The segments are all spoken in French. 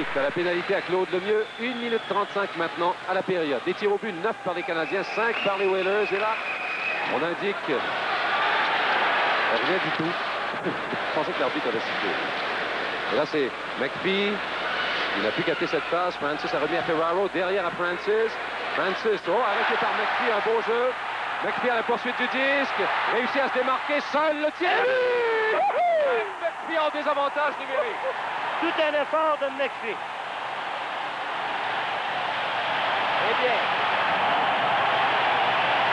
suite à la pénalité à Claude Lemieux. 1 minute 35 maintenant à la période. Des tirs au but, 9 par les Canadiens, 5 par les Whalers. Et là, on indique rien du tout. Je pensais que l'arbitre avait sifflé. Et là, c'est McPhee. Il n'a plus capté cette passe. Francis a remis à Ferraro. Derrière à Francis. Francis, arrêté par McPhee. Un beau jeu. McPhee à la poursuite du disque. Réussit à se démarquer. Seul le tir. McPhee en désavantage numérique. Tout un effort de McPhee. Eh bien.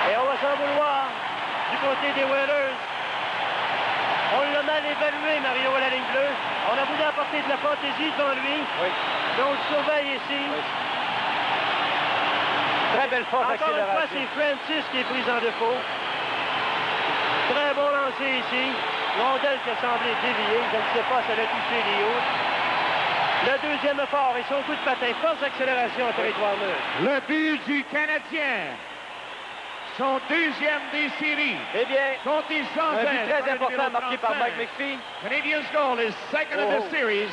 Et on va s'en vouloir du côté des Whalers. On l'a mal évalué, Mario, à la ligne bleue. On a voulu apporter de la fantaisie devant lui. Oui. Donc, je surveille ici. Oui. Très belle force d'accélération. Encore une fois, c'est Francis qui est pris en défaut. Très bon lancer ici. Rondelle qui a semblé dévier. Je ne sais pas si elle a touché les hauts. Le deuxième effort et son coup de patin. Force d'accélération en territoire neutre. Le but du Canadien. Son deuxième des séries. Eh bien, Dont il s'en un but très important marqué par Mike McPhee. Canadiens' goal is second of the series.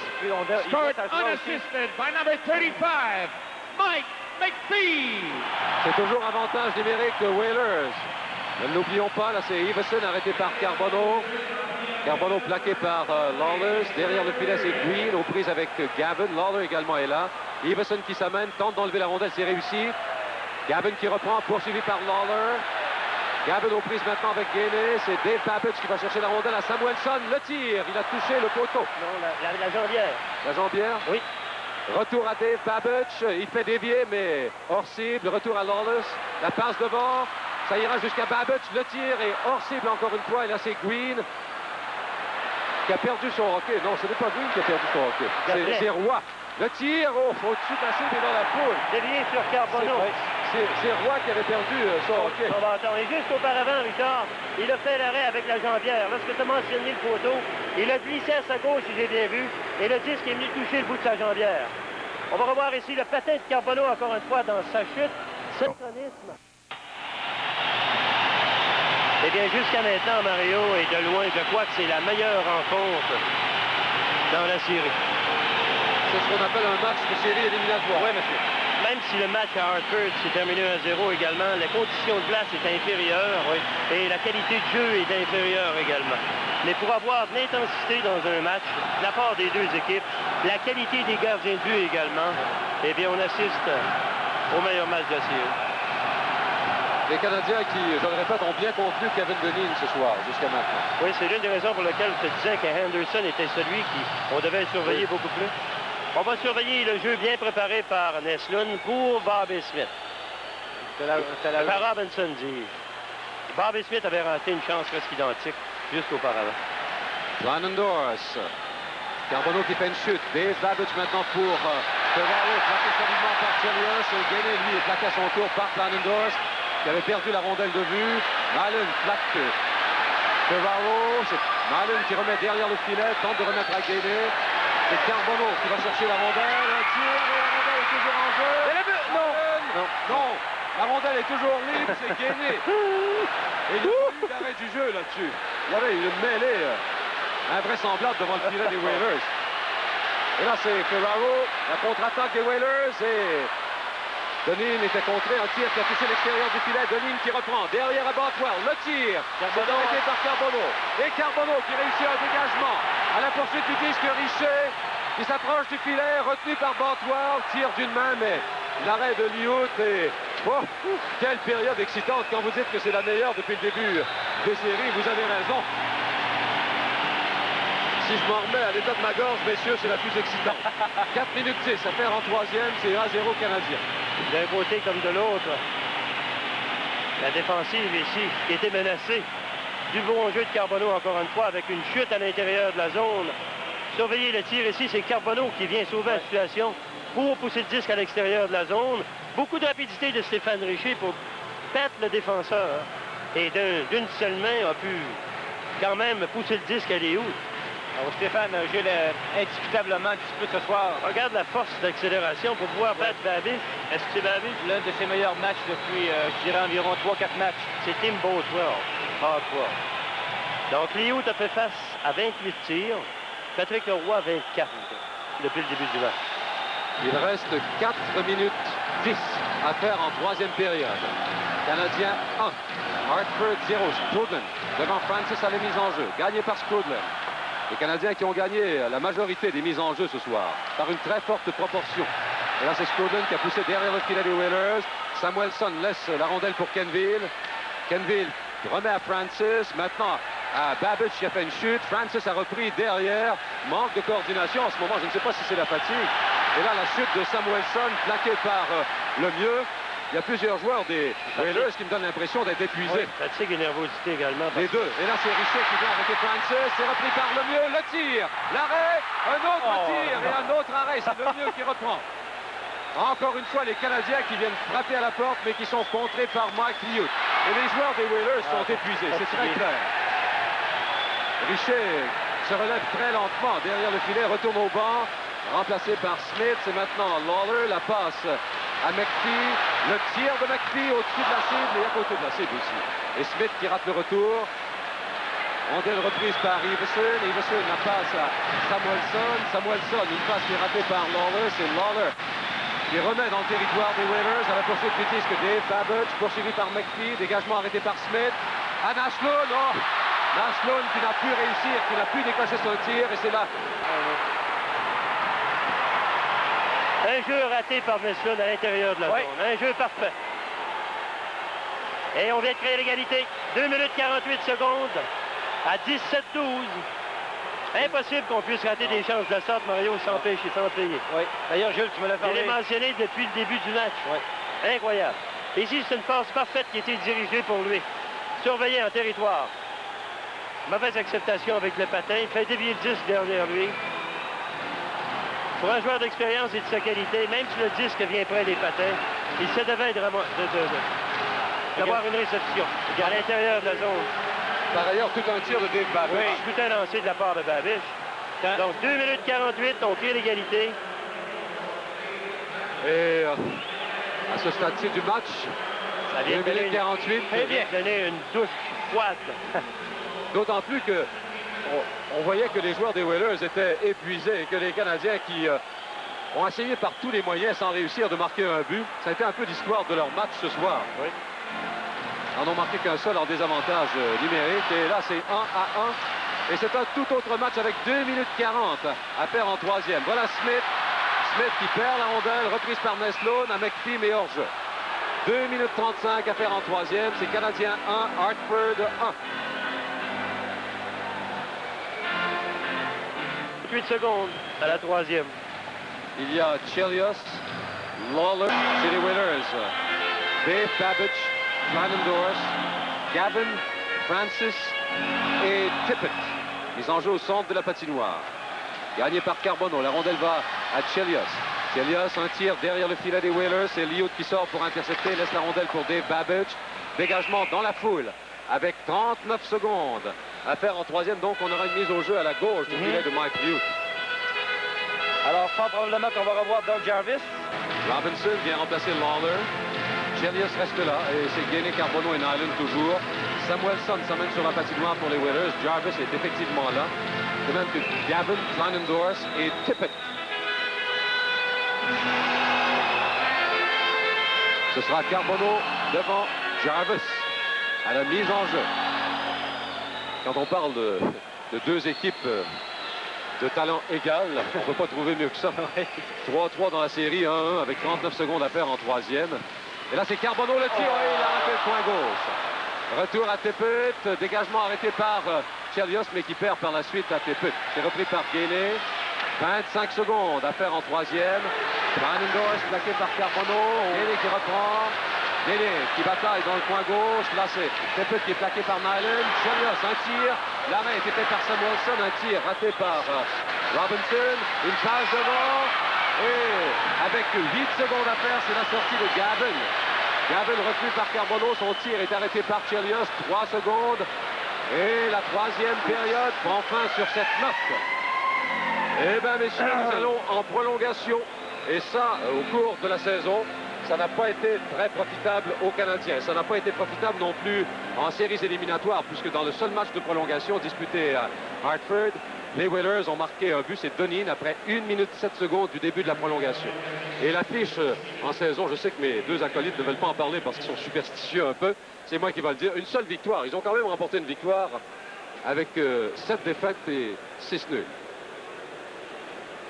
Scored unassisted by number 35, Mike McPhee. C'est toujours avantage numérique de Whalers. Ne l'oublions pas, là c'est Iveson arrêté par Carbonneau. Carbonneau plaqué par Lawless. Derrière le filet, c'est Green aux prises avec Gavin. Lawler également est là. Iveson qui s'amène, tente d'enlever la rondelle, c'est réussi. Gavin qui reprend, poursuivi par Lawler. Gavin aux prises maintenant avec Gainey. C'est Dave Babbage qui va chercher la rondelle à Samuelsson. Le tir, il a touché le poteau. Non, la jambière. La jambière? Oui. Retour à Dave Babbage. Il fait dévier, mais hors cible. Retour à Lawless. La passe devant. Ça ira jusqu'à Babbage. Le tir est hors cible encore une fois. Et là, c'est Green qui a perdu son hockey. Non, ce n'est pas Green qui a perdu son hockey. C'est Roy. Le tir, au-dessus passer, mais dans la foule. Dévié sur Carbonneau. C'est Roy qui avait perdu son hockey. On va attendre. Et juste auparavant, Richard, il a fait l'arrêt avec la jambière. Lorsque tu as mentionné le poteau, il a glissé à sa gauche, si j'ai bien vu, et le disque est venu toucher le bout de sa jambière. On va revoir ici le patin de Carbonneau, encore une fois, dans sa chute. Synchronisme. Eh bien, jusqu'à maintenant, Mario, et de loin, je crois que c'est la meilleure rencontre dans la série. C'est ce qu'on appelle un match de série éliminatoire. Oui, monsieur. Même si le match à Hartford s'est terminé 1-0 également, la condition de glace est inférieure et la qualité de jeu est inférieure également. Mais pour avoir de l'intensité dans un match, de la part des deux équipes, la qualité des gardiens de but également, eh bien, on assiste au meilleur match de la série. Les Canadiens qui, je le répète, ont bien contenu Kevin Dineen ce soir, jusqu'à maintenant. Oui, c'est l'une des raisons pour lesquelles je te disais qu'Henderson était celui qu'on devait surveiller beaucoup plus. On va surveiller le jeu bien préparé par Neslund pour Bobby Smith. Par Robinson, dit. Bobby Smith avait raté une chance presque identique juste auparavant. Landendors. Carbonneau qui fait une chute. Dave Babbage maintenant pour Ferraro. Plaqué solidement par Chelios. Et Gainey, lui, est plaqué à son tour par Landendors, qui avait perdu la rondelle de vue. Malin plaque Ferraro. C'est Malin qui remet derrière le filet, tente de remettre à Gainey. C'est Carbonneau qui va chercher la rondelle. Un tir et la rondelle est toujours en jeu. Et le but! Non! Non! La rondelle est toujours libre, c'est Gainey. Et il y a eu d'arrêt du jeu là-dessus. Il y avait une mêlée invraisemblable devant le filet des Whalers. Et là, c'est Ferraro, la contre-attaque des Whalers. Et Dineen était contré, un tir qui a touché l'extérieur du filet. Dineen qui reprend, derrière à Bothwell, le tir. C'est arrêté par Carbonneau. Et Carbonneau qui réussit un dégagement à la poursuite du disque Richer, qui s'approche du filet, retenu par Bothwell, tire d'une main, mais l'arrêt de Liout et... Oh, quelle période excitante. Quand vous dites que c'est la meilleure depuis le début des séries, vous avez raison. Si je m'en remets à l'état de ma gorge, messieurs, c'est la plus excitante. 4 minutes 10, ça fait en troisième, c'est 1-0 Canadien. D'un côté comme de l'autre, la défensive ici qui était menacée. Du bon jeu de Carbonneau encore une fois avec une chute à l'intérieur de la zone. Surveillez le tir ici, c'est Carbonneau qui vient sauver la situation pour pousser le disque à l'extérieur de la zone. Beaucoup de rapidité de Stéphane Richer pour battre le défenseur. Et d'une seule main a pu quand même pousser le disque à les hauts. Alors, Stéphane Gilles indiscutablement un petit peu ce soir. Regarde la force d'accélération pour pouvoir battre Babbage. Est-ce que c'est Babbage? L'un de ses meilleurs matchs depuis, je dirais, environ 3-4 matchs. C'est Tim Bothwell. Donc, Liout a fait face à 28 tirs. Patrick Leroy, 24 depuis le début du match. Il reste 4 minutes 10 à faire en troisième période. Canadien 1, Hartford 0, Skrudland devant Francis à la mise en jeu, gagné par Skrudland. Les Canadiens qui ont gagné la majorité des mises en jeu ce soir, par une très forte proportion. Et là, c'est Skrudland qui a poussé derrière le filet des Whalers. Samuelsson laisse la rondelle pour Kenville. Kenville remet à Francis. Maintenant, à Babbage qui a fait une chute. Francis a repris derrière. Manque de coordination en ce moment. Je ne sais pas si c'est la fatigue. Et là, la chute de Samuelsson, plaquée par le mieux. Il y a plusieurs joueurs des Whalers qui me donnent l'impression d'être épuisés. Oui, fatigue et nervosité également. Les deux. Et là, c'est Richer qui vient arrêter Francis. C'est repris par le mieux. Le tir. L'arrêt. Un autre tir et un autre arrêt. C'est le mieux qui reprend. Encore une fois, les Canadiens qui viennent frapper à la porte, mais qui sont contrés par Mike Liut. Et les joueurs des Whalers sont épuisés. C'est très clair. Richer se relève très lentement derrière le filet, retourne au banc, remplacé par Smith. C'est maintenant Lawler. La passe à McPhee. Le tir de McPhee au-dessus de la cible et à côté de la cible aussi. Et Smith qui rate le retour. Rondelle reprise par Iverson. Iverson, la passe à Samuelsson. Samuelsson, une passe qui est ratée par Lawler. C'est Lawler qui remet dans le territoire des Whalers à la poursuite du disque Dave Babbage, poursuivi par McPhee, dégagement arrêté par Smith. À Nashlund, oh! Nashlund qui n'a pu réussir, qui n'a pu décocher son tir, et c'est là. Un jeu raté par Nashlund à l'intérieur de la zone. Un jeu parfait. Et on vient de créer l'égalité. 2 minutes 48 secondes à 17-12. Impossible qu'on puisse rater des chances de la sorte, Mario, sans pêcher, sans payer. Oui. D'ailleurs, Jules, tu me l'as parlé. Je l'ai mentionné depuis le début du match. Oui. Incroyable. Ici, c'est une passe parfaite qui a été dirigée pour lui. Surveillé en territoire. Mauvaise acceptation avec le patin. Il fait dévier le disque derrière lui. Pour un joueur d'expérience et de sa qualité, même si le disque vient près des patins, il se devait d'avoir une réception à l'intérieur de la zone. Par ailleurs, tout un tir de Dave Babbage. Oui, tout un lancé de la part de Babbage. Donc, 2 minutes 48, on crée l'égalité. Et à ce stade-ci du match, Ça vient 2 minutes 48. Ça vient donner une douche froide. D'autant plus que on voyait que les joueurs des Whalers étaient épuisés et que les Canadiens qui ont essayé par tous les moyens sans réussir de marquer un but. Ça a été un peu l'histoire de leur match ce soir. Oui. Ils n'en ont marqué qu'un seul en désavantage numérique. Et là, c'est 1-1. Et c'est un tout autre match avec 2 minutes 40 à faire en troisième. Voilà Smith. Smith qui perd la rondelle, reprise par Nesloan à McPhee, mais hors jeu. 2 minutes 35 à faire en troisième. C'est Canadien 1, Hartford 1. 8 secondes à la troisième. Il y a Chelios, Lawler chez les Whalers. Dave Babbage, Flanendorf, Gavin, Francis et Tippett. Ils en jouent au centre de la patinoire. Gagné par Carbonneau. La rondelle va à Chelios. Chelios, un tir derrière le filet des Whalers. C'est Liut qui sort pour intercepter. Laisse la rondelle pour Dave Babbage. Dégagement dans la foule avec 39 secondes à faire en troisième. Donc, on aura une mise au jeu à la gauche du filet de Mike Liut. Alors, fort probablement qu'on va revoir Doug Jarvis. Robinson vient remplacer Lawler. Chelios reste là et c'est Gainé, Carbonneau et Nyland toujours. Samuelsson s'amène sur la patinoire pour les Whalers. Jarvis est effectivement là. De même que Gavin, Flanendorf et Tippett. Ce sera Carbonneau devant Jarvis à la mise en jeu. Quand on parle de deux équipes de talent égal, on ne peut pas trouver mieux que ça. 3-3 dans la série, 1-1 avec 39 secondes à faire en troisième. Et là, c'est Carbonneau le tir. Et il a raté le point gauche. Retour à Tippett. Dégagement arrêté par Chelios, mais qui perd par la suite à Tippett. C'est repris par Gainé. 25 secondes à faire en troisième. Flanendorf plaqué par Carbonneau. Gainé qui reprend. Gainé qui bataille dans le coin gauche. Là, c'est Tippett qui est plaqué par Nyland. Chelios, un tir. L'arrêt était fait par Samuelsson. Un tir raté par Robinson. Une passe devant. Et avec 8 secondes à faire, c'est la sortie de Gavin. Gavin repris par Carbonneau. Son tir est arrêté par Chelios. 3 secondes. Et la troisième période prend fin sur cette note. Eh bien, messieurs, nous allons en prolongation. Et ça, au cours de la saison, ça n'a pas été très profitable aux Canadiens. Ça n'a pas été profitable non plus en séries éliminatoires, puisque dans le seul match de prolongation disputé à Hartford, Les Whalers ont marqué un but, c'est Dunning, après 1 minute 7 secondes du début de la prolongation. Et l'affiche en saison, je sais que mes deux acolytes ne veulent pas en parler parce qu'ils sont superstitieux un peu. C'est moi qui vais le dire. Une seule victoire. Ils ont quand même remporté une victoire avec 7 défaites et 6 nuls.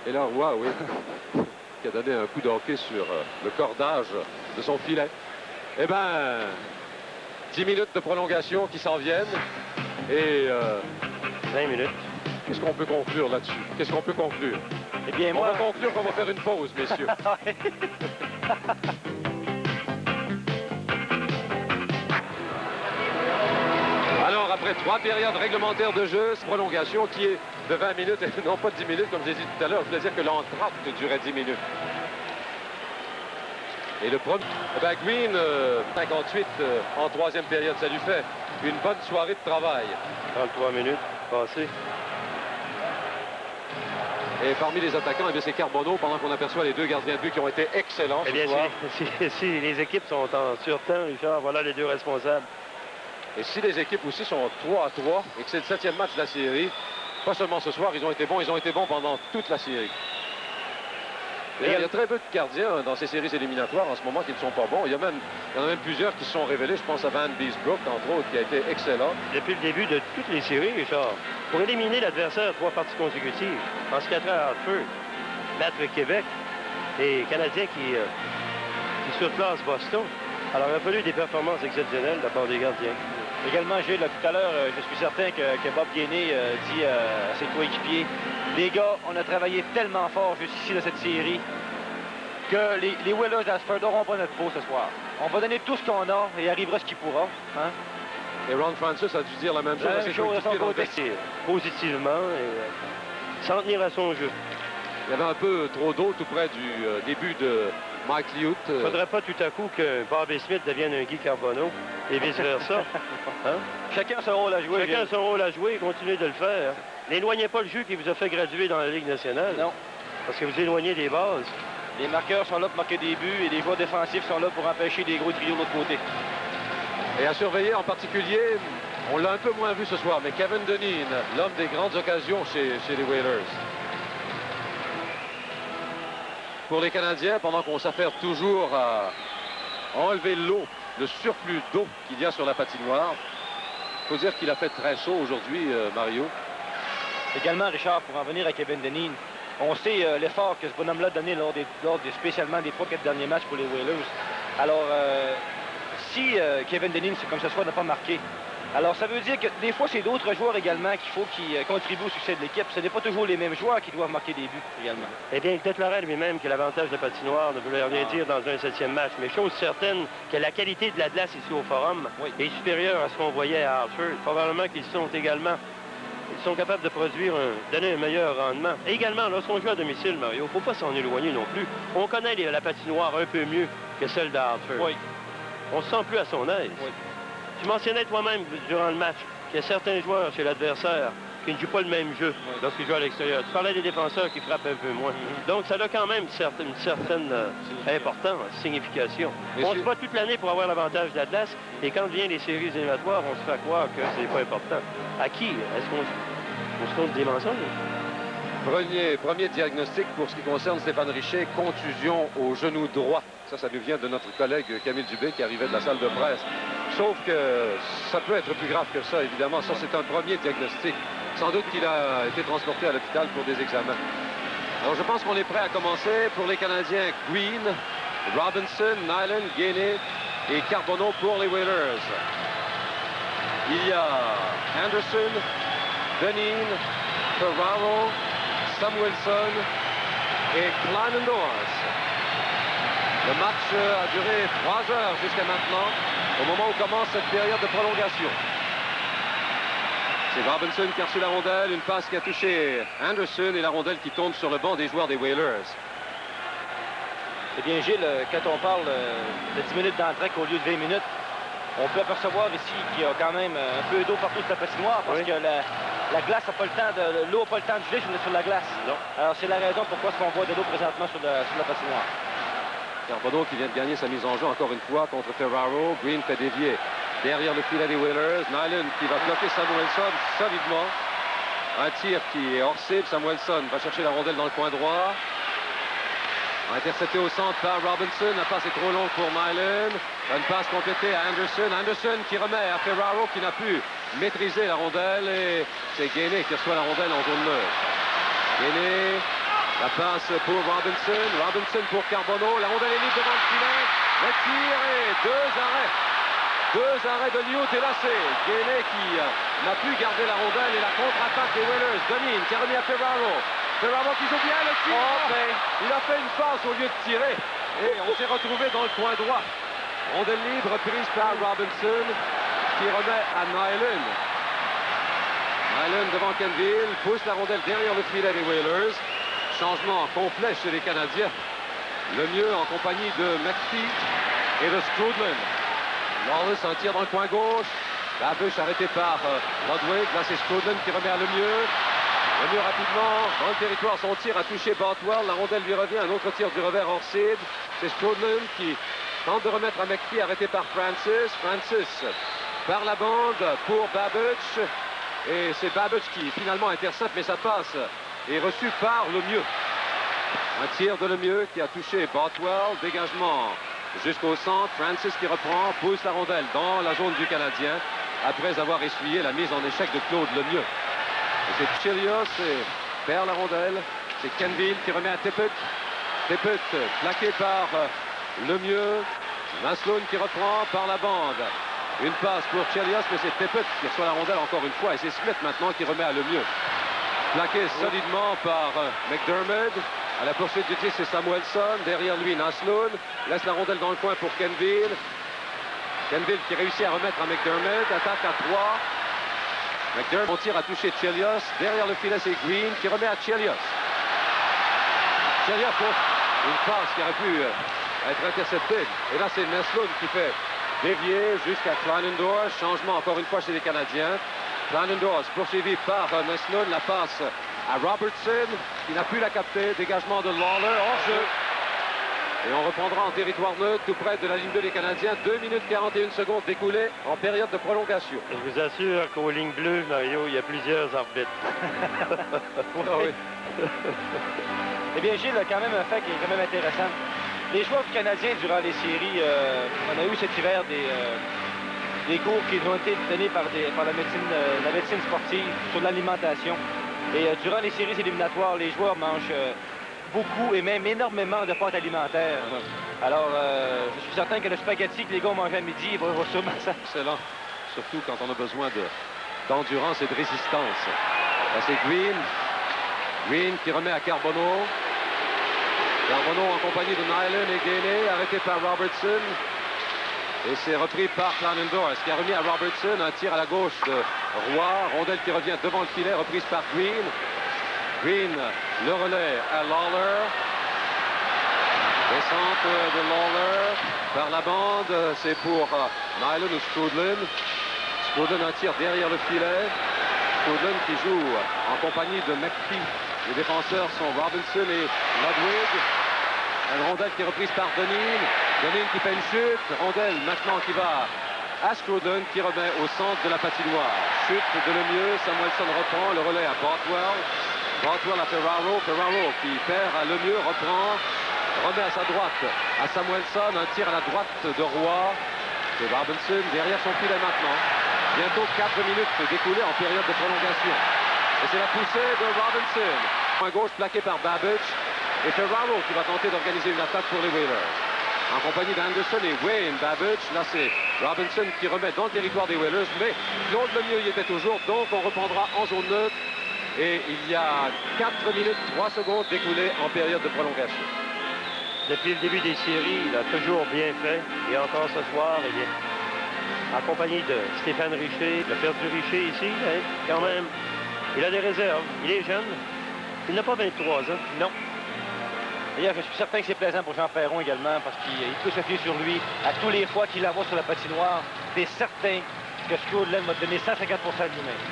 Et là, Roy, oui, qui a donné un coup de hockey sur le cordage de son filet. Eh bien, 10 minutes de prolongation qui s'en viennent. Et 20 minutes. qu'est-ce qu'on peut conclure là-dessus? Qu'est-ce qu'on peut conclure? Eh bien, On moi... va conclure qu'on va faire une pause, messieurs. Alors, après 3 périodes réglementaires de jeu, cette prolongation qui est de 20 minutes et non pas de 10 minutes, comme je l'ai dit tout à l'heure. Je voulais dire que l'entracte durait 10 minutes. Et le premier, eh bien, Green, 58 en 3e période, ça lui fait une bonne soirée de travail. 33 minutes passées. Et parmi les attaquants, eh bien, c'est Carbonneau, pendant qu'on aperçoit les deux gardiens de but qui ont été excellents Eh ce bien, soir. si les équipes sont en surtemps, Richard, voilà les deux responsables. Et si les équipes aussi sont 3-3 et que c'est le 7e match de la série, pas seulement ce soir, ils ont été bons pendant toute la série. Et il y a très peu de gardiens dans ces séries éliminatoires en ce moment qui ne sont pas bons. Il y en a même plusieurs qui se sont révélés. Je pense à Van Beesbrook, entre autres, qui a été excellent. Depuis le début de toutes les séries, Richard, pour éliminer l'adversaire 3 parties consécutives, en ce qui a trait à Hartford, battre Québec, et Canadiens qui surclassent Boston. Alors, il a fallu des performances exceptionnelles de la part des gardiens. Également, Gilles, tout à l'heure, je suis certain que Bob Gainey dit à ses coéquipiers, les gars, on a travaillé tellement fort jusqu'ici de cette série que les Whalers d'Hartford n'auront pas notre peau ce soir. On va donner tout ce qu'on a et arrivera ce qui pourra. Hein? Et Ron Francis a dû dire la même chose à ses coéquipiers dans le vestiaire. Positivement et sans tenir à son jeu. Il y avait un peu trop d'eau tout près du début de Mike Liut. Il ne faudrait pas tout à coup que Bobby Smith devienne un Guy Carbonneau et vice-versa. Hein? Chacun son rôle à jouer. Chacun son rôle à jouer et continuez de le faire. N'éloignez pas le jeu qui vous a fait graduer dans la Ligue nationale. Non. Parce que vous éloignez des bases. Les marqueurs sont là pour marquer des buts et les joueurs défensifs sont là pour empêcher des gros trios de l'autre côté. Et à surveiller en particulier, on l'a un peu moins vu ce soir, mais Kevin Dunning, l'homme des grandes occasions chez les Whalers. Pour les Canadiens, pendant qu'on s'affaire toujours à enlever l'eau, le surplus d'eau qu'il y a sur la patinoire, il faut dire qu'il a fait très chaud aujourd'hui, Mario. Également, Richard, pour en venir à Kevin Dunning, on sait l'effort que ce bonhomme-là a donné lors spécialement des 3-4 derniers matchs pour les Whalers. Alors, si Kevin Dunning, comme ce soir, n'a pas marqué, alors ça veut dire que des fois, c'est d'autres joueurs également qu'il faut qui contribuent au succès de l'équipe. Ce n'est pas toujours les mêmes joueurs qui doivent marquer des buts également. Eh bien, déclarait lui-même que l'avantage de patinoire ne voulait rien dire dans un 7e match. Mais chose certaine, que la qualité de la glace ici au Forum est supérieure à ce qu'on voyait à Hartford. Probablement qu'ils sont également... Ils sont capables de donner un meilleur rendement. Et également, lorsqu'on joue à domicile, Mario, il ne faut pas s'en éloigner non plus. On connaît la patinoire un peu mieux que celle d'Hartford. Oui. On se sent plus à son aise. Oui. Tu mentionnais toi-même durant le match qu'il y a certains joueurs chez l'adversaire qui ne jouent pas le même jeu lorsqu'ils jouent à l'extérieur. Tu parlais des défenseurs qui frappent un peu moins. Donc, ça a quand même une certaine importance, signification. On se bat toute l'année pour avoir l'avantage de la glace, et quand vient les séries éliminatoires, on se fait croire que c'est pas important. À qui? Est-ce qu'on se compte des mensonges? Premier diagnostic pour ce qui concerne Stéphane Richer, contusion au genou droit. Ça nous vient de notre collègue Camille Dubé qui arrivait de la salle de presse. Sauf que ça peut être plus grave que ça, évidemment. Ça, c'est un premier diagnostic. Sans doute qu'il a été transporté à l'hôpital pour des examens. Alors, je pense qu'on est prêt à commencer. Pour les Canadiens, Green, Robinson, Nyland, Gainey et Carbonneau pour les Whalers. Il y a Anderson, Dunning, Ferraro, Samuelson et Kleinendorf. Le match a duré 3 heures jusqu'à maintenant, au moment où commence cette période de prolongation. C'est Robinson qui a reçu la rondelle, une passe qui a touché Anderson et la rondelle qui tombe sur le banc des joueurs des Whalers. Eh bien, Gilles, quand on parle de 10 minutes d'entraque au lieu de 20 minutes, on peut apercevoir ici qu'il y a quand même un peu d'eau partout sur la patinoire parce que la glace n'a pas le temps l'eau n'a pas le temps de geler sur la glace. Non. Alors, c'est la raison pourquoi on voit de l'eau présentement sur la patinoire. Carbonneau qui vient de gagner sa mise en jeu encore une fois contre Ferraro. Green fait dévier derrière le filet des Whalers. Nyland qui va bloquer Samuelson solidement. Un tir qui est hors cible. Samuelsson va chercher la rondelle dans le coin droit. Intercepté au centre par Robinson. La passe est trop longue pour Nyland. Une passe complétée à Anderson. Anderson qui remet à Ferraro qui n'a pu maîtriser la rondelle. Et c'est Gainey qui reçoit la rondelle en zone neutre. Gainey, la passe pour Robinson. Robinson pour Carbonneau. La rondelle est libre devant le filet. Le tir et 2 arrêts. 2 arrêts de Newt et là c'est Gainey qui n'a pu garder la rondelle et la contre-attaque des Whalers domine, qui a remis à Ferraro. Ferraro qui joue bien le tir. Il a fait une passe au lieu de tirer et on s'est retrouvé dans le coin droit. Rondelle libre prise par Robinson qui remet à Nyland. Nyland devant Kenville, pousse la rondelle derrière le filet des Whalers. Changement complet chez les Canadiens. Le mieux en compagnie de McPhee et de Strudland. Lawless un tir dans le coin gauche. Babush arrêté par Ludwig. Là c'est Strudland qui remet à Lemieux. Lemieux rapidement dans le territoire. Son tir a touché Bothwell. La rondelle lui revient. Un autre tir du revers hors cible. C'est Strudland qui tente de remettre à McPhee arrêté par Francis. Francis par la bande pour Babush. Et c'est Babush qui finalement intercepte mais sa passe est reçue par Lemieux. Un tir de Lemieux qui a touché Bothwell. Dégagement jusqu'au centre, Francis qui reprend, pousse la rondelle dans la zone du Canadien après avoir essuyé la mise en échec de Claude Lemieux. C'est Chelios qui perd la rondelle, c'est Kenville qui remet à Tippett. Tippett plaqué par Lemieux, Naslund qui reprend par la bande. Une passe pour Chelios, mais c'est Tippett qui reçoit la rondelle encore une fois et c'est Smith maintenant qui remet à Lemieux. Plaqué solidement par McDermott. À la poursuite du tir, c'est Samuelsson. Derrière lui, Naslund. Laisse la rondelle dans le coin pour Kenville. Kenville qui réussit à remettre à McDermott. Attaque à 3. McDermott, on tire à toucher Chelios. Derrière le filet, c'est Green qui remet à Chelios. Chelios pour une passe qui aurait pu être interceptée. Et là, c'est Naslund qui fait dévier jusqu'à Kleinendorf. Changement encore une fois chez les Canadiens. Kleinendorf poursuivi par Naslund. La passe à Robertson, qui n'a pu la capter. Dégagement de Lawler, hors-jeu. Et on reprendra en territoire neutre, tout près de la ligne 2 des Canadiens. 2 minutes 41 secondes découlées en période de prolongation. Je vous assure qu'aux lignes bleues, Mario, il y a plusieurs arbitres. Oui. Eh bien, Gilles, quand même un fait qui est quand même intéressant. Les joueurs canadiens, durant les séries, on a eu cet hiver des cours qui ont été donnés par la médecine sportive sur l'alimentation. Et durant les séries éliminatoires, les joueurs mangent beaucoup et même énormément de pâtes alimentaires. Alors, je suis certain que le spaghetti que les gars mangent à midi, il va sûrement ça. Excellent. Surtout quand on a besoin d'endurance et de résistance. Là, c'est Green. Green qui remet à Carbonneau. Carbonneau en compagnie de Nyland et Gainey, arrêté par Robertson. Et c'est repris par Kleinendorf, qui a remis à Robertson un tir à la gauche de Roy. Rondelle qui revient devant le filet, reprise par Green. Green, le relais à Lawler. Descente de Lawler par la bande, c'est pour Nyland ou Strudland. Strudland un tir derrière le filet. Strudland qui joue en compagnie de McPhee. Les défenseurs sont Robinson et Ludwig. Une rondelle qui est reprise par Deneen. Deneen qui fait une chute. Rondelle maintenant qui va à Strudland qui remet au centre de la patinoire. Chute de Lemieux. Samuelsson reprend le relais à Bothwell. Bothwell à Ferraro. Ferraro qui perd à Lemieux, reprend. Remet à sa droite à Samuelsson. Un tir à la droite de Roy. C'est Robinson derrière son filet maintenant. Bientôt 4 minutes découlées en période de prolongation. Et c'est la poussée de Robinson. Point gauche plaqué par Babush. Et Ferraro qui va tenter d'organiser une attaque pour les Whalers. En compagnie d'Anderson et Wayne Babush. Là, c'est Robinson qui remet dans le territoire des Whalers. Mais Claude Lemieux y était toujours. Donc, on reprendra en zone neutre. Et il y a 4 minutes 3 secondes découlées en période de prolongation. Depuis le début des séries, il a toujours bien fait. Et encore ce soir, eh bien, en compagnie de Stéphane Richer, le père du Richer ici, hein, quand même, il a des réserves. Il est jeune. Il n'a pas 23 ans. Non. D'ailleurs, je suis certain que c'est plaisant pour Jean Perron également parce qu'il peut se fier sur lui à tous les fois qu'il la voit sur la patinoire. C'est certain que Strudland va donner 150% de lui-même.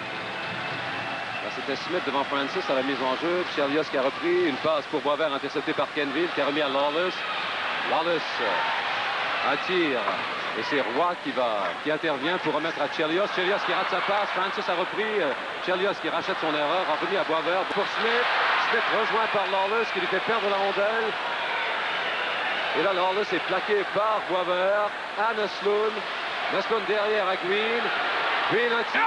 C'était Smith devant Francis à la mise en jeu. Chelios qui a repris une passe pour Boisvert interceptée par Kenville qui a remis à Lawless. Lawless, un tir Et c'est Roy qui intervient pour remettre à Chelios. Chelios qui rate sa passe. Francis a repris. Chelios qui rachète son erreur. A remis à Boisvert pour Smith. Smith rejoint par Lawless qui lui fait perdre la rondelle. Et là, Lawless est plaqué par Boisvert à Nesloun. Nesloun derrière à Green. Green un tir.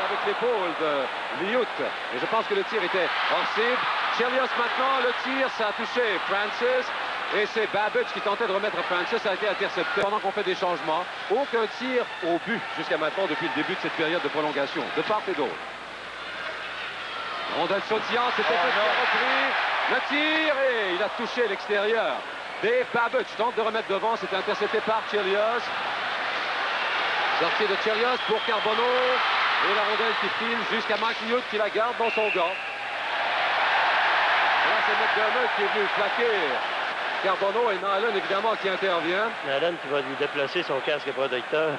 Avec l'épaule de Liout. Et je pense que le tir était hors cible. Chelios maintenant, le tir, ça a touché Francis. Et c'est Babbage qui tentait de remettre Francis, ça a été intercepté. Pendant qu'on fait des changements, aucun tir au but jusqu'à maintenant depuis le début de cette période de prolongation, de part et d'autre. Rondelle sautillante, c'était repris. Le tir, et il a touché l'extérieur. Dave Babbage tente de remettre devant, c'est intercepté par Chelios. Sortie de Chelios pour Carbonneau. Et la rondelle qui file jusqu'à Mike Liout qui la garde dans son gant. Et là, c'est McDermott qui est venu plaquer Carbonneau et Nyland, évidemment, qui intervient. Nyland qui va lui déplacer son casque protecteur.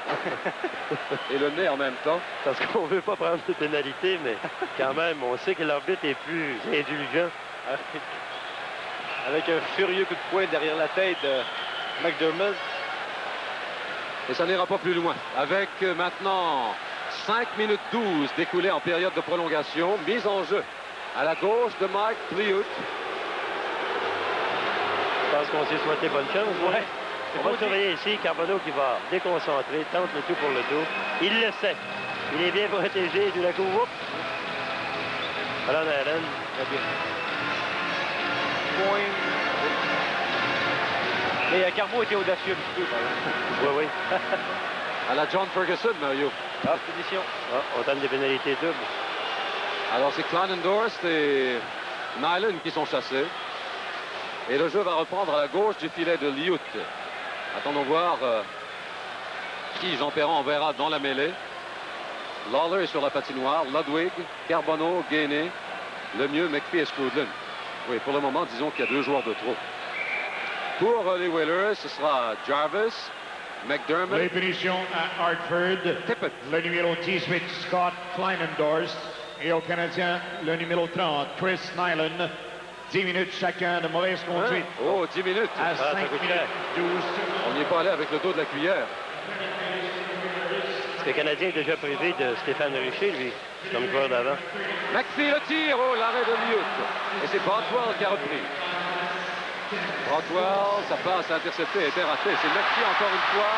Et le nez en même temps. Parce qu'on ne veut pas prendre de pénalité, mais quand même, on sait que l'arbitre est plus indulgent. Avec un furieux coup de poing derrière la tête de McDermott. Et ça n'ira pas plus loin. Avec maintenant 5 minutes 12 découlées en période de prolongation. Mise en jeu à la gauche de Mike Liout. Je pense qu'on s'est souhaité bonne chance. Ouais. On va surveiller ici Carbonneau qui va déconcentrer, tente le tout pour le dos. Il le sait. Il est bien protégé. Du coup, oups. Voilà Nyland. Point. Mais Carbo était audacieux un petit peu. Oui, oui. À la John Ferguson, Mario. Position. On tente des pénalités doubles. Alors c'est Kleinendorst et Nyland qui sont chassés. Et le jeu va reprendre à la gauche du filet de Liout. Attendons voir qui Jean Perron enverra dans la mêlée. Lawler est sur la patinoire. Ludwig, Carbonneau, Gainé. Le mieux, McPhee et Scrudlin. Oui, pour le moment, disons qu'il y a 2 joueurs de trop. Pour les Whalers, ce sera Jarvis, McDermott. Les punitions à Hartford. Tippett. Le numéro 18, Scott Kleinendorst. Et au Canadien, le numéro 30, Chris Nyland. 10 minutes chacun de mauvaise conduite. Oh, 10 minutes. À 5 minutes 12. On n'y est pas allé avec le dos de la cuillère. Parce que le Canadien est déjà privé de Stéphane Richer, lui, comme joueur d'avant. McPhee le tir. Oh, l'arrêt de Liout. Et c'est Bothwell qui a repris. Bothwell, sa passe interceptée était ratée. C'est McPhee encore une fois.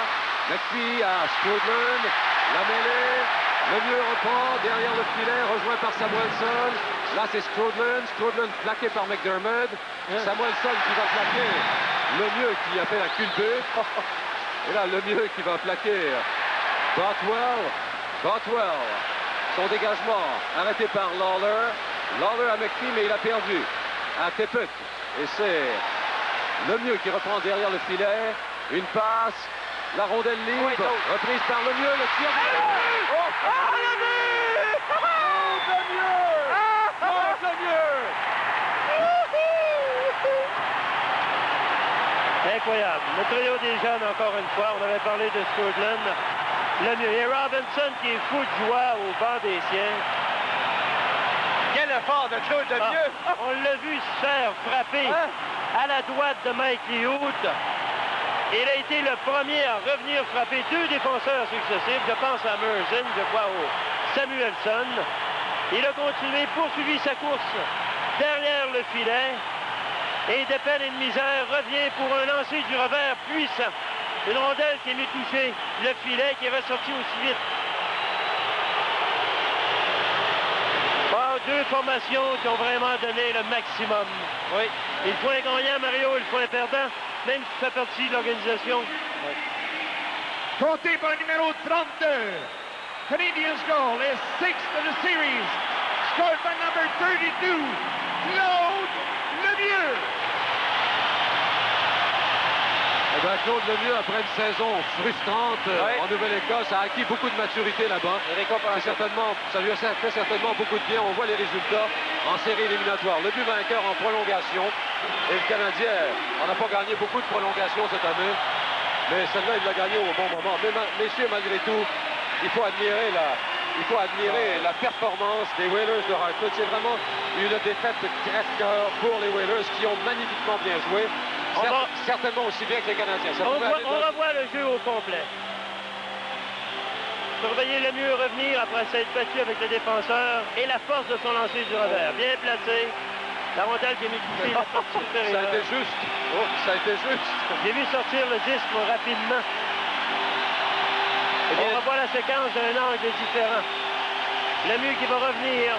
McPhee à Scrudlin. La mêlée. Le mieux reprend derrière le filet, rejoint par Samuelson. Là, c'est Scrudlin. Scrudlin plaqué par McDermott. Samuelson qui va plaquer le mieux qui a fait la culbute. Et là, le mieux qui va plaquer Bothwell. Bothwell. Son dégagement arrêté par Lawler. Lawler à McPhee, mais il a perdu à Tippett. Et c'est le mieux qui reprend derrière le filet. Une passe. La rondelle libre. Reprise par le mieux. Le tir. Oh, le mieux! Oh, le mieux! Oh, le mieux! Incroyable. Le trio des jeunes, encore une fois. On avait parlé de Scotland. Le mieux. Et Robinson qui est fou de joie au banc des siens. Quel effort de Claude Lemieux! On l'a vu se faire frapper à la droite de Mike Liout. Il a été le premier à revenir frapper 2 défenseurs successifs. Je pense à Merzen, je crois au Samuelson. Il a continué, poursuivi sa course derrière le filet. Et de peine et de misère revient pour un lancer du revers puissant. Une rondelle qui est venue toucher le filet, qui est ressorti aussi vite. Bon, 2 formations qui ont vraiment donné le maximum. Oui. Il faut un gagnant, Mario, il faut un perdant, même si ça fait partie de l'organisation. Oui. Compté par le numéro 32. Canadiens goal is 6th of the series. Scored by number 32, Claude Lemieux. Eh bien, Claude Lemieux, après une saison frustrante en Nouvelle-Écosse, a acquis beaucoup de maturité là-bas. Ça lui a fait certainement beaucoup de bien. On voit les résultats en série éliminatoire. Le but vainqueur en prolongation. Et le Canadien on n'a pas gagné beaucoup de prolongations cette année. Mais celle-là, il l'a gagné au bon moment. Mais messieurs, malgré tout, il faut admirer la performance des Whalers de Hartford. C'est vraiment une défaite crève-cœur pour les Whalers qui ont magnifiquement bien joué. Certainement aussi bien que les Canadiens. Ça On pouvait aller de- revoit le jeu au complet. Surveiller le mieux revenir après s'être battu avec le défenseur et la force de son lancer du revers. Bien placé. La rondelle qui a mis toucher la porte Ça a supérieure. été juste. Oh, ça a été juste. J'ai vu sortir le disque rapidement. On revoit la séquence d'un angle différent. Lemieux qui va revenir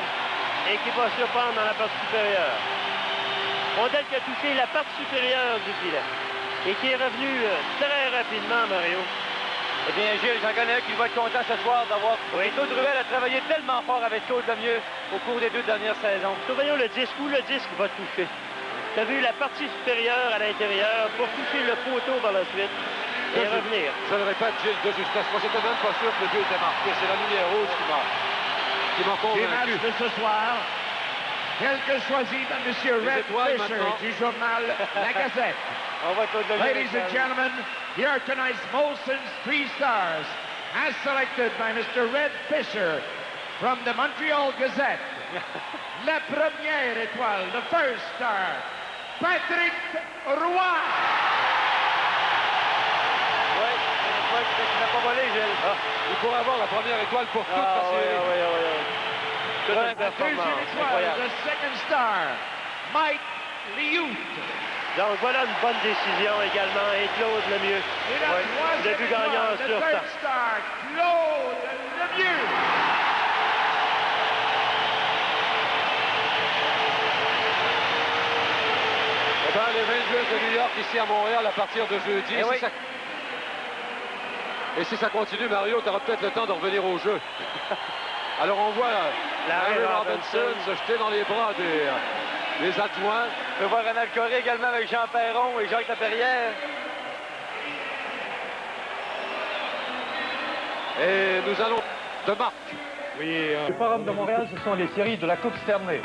et qui va surprendre dans la partie supérieure. Rondelle qui a touché la partie supérieure du filet et qui est revenu très rapidement, Mario. Eh bien, Gilles, j'en connais un qui va être content ce soir d'avoir... Oui. Claude Ruel a travaillé tellement fort avec Claude Lemieux au cours des 2 dernières saisons. Surveillons le disque, où le disque va toucher. Tu as vu la partie supérieure à l'intérieur pour toucher le poteau par la suite et revenir. Je le répète, Gilles, de justesse. Moi, j'étais même pas sûr que le but était marqué. C'est la lumière rouge qui m'a Du convaincu. match de ce soir, tel que choisi par M. Red étoiles Fisher maintenant. du journal La Gazette. On voit Claude Lemieux. Ladies and gentlemen, here are tonight's Molson's 3 stars, as selected by Mr. Red Fisher from the Montreal Gazette. La première étoile, the first star, Patrick Roy. Oui, une fois que tu n'as pas volé, Gilles. Il pourrait avoir la première étoile pour toute la série. oui. Toute une La deuxième performance étoile, incroyable. the second star, Mike Liut. Donc voilà une bonne décision également et Claude Lemieux. Et la Oui, troisième le but gagnant étoile, the sur third temps. star, Claude Lemieux. Eh bien, les Rangers de New York ici à Montréal à partir de jeudi. Eh oui. Et si ça continue, Mario, tu auras peut-être le temps de revenir au jeu. Alors on voit Larry Larry Robinson Robinson se jeter dans les bras des adjoints. On peut voir Ronald Coré également avec Jean Perron et Jacques Laperrière. Et nous allons de Marc. Le Forum de Montréal, ce sont les séries de la Coupe Stanley.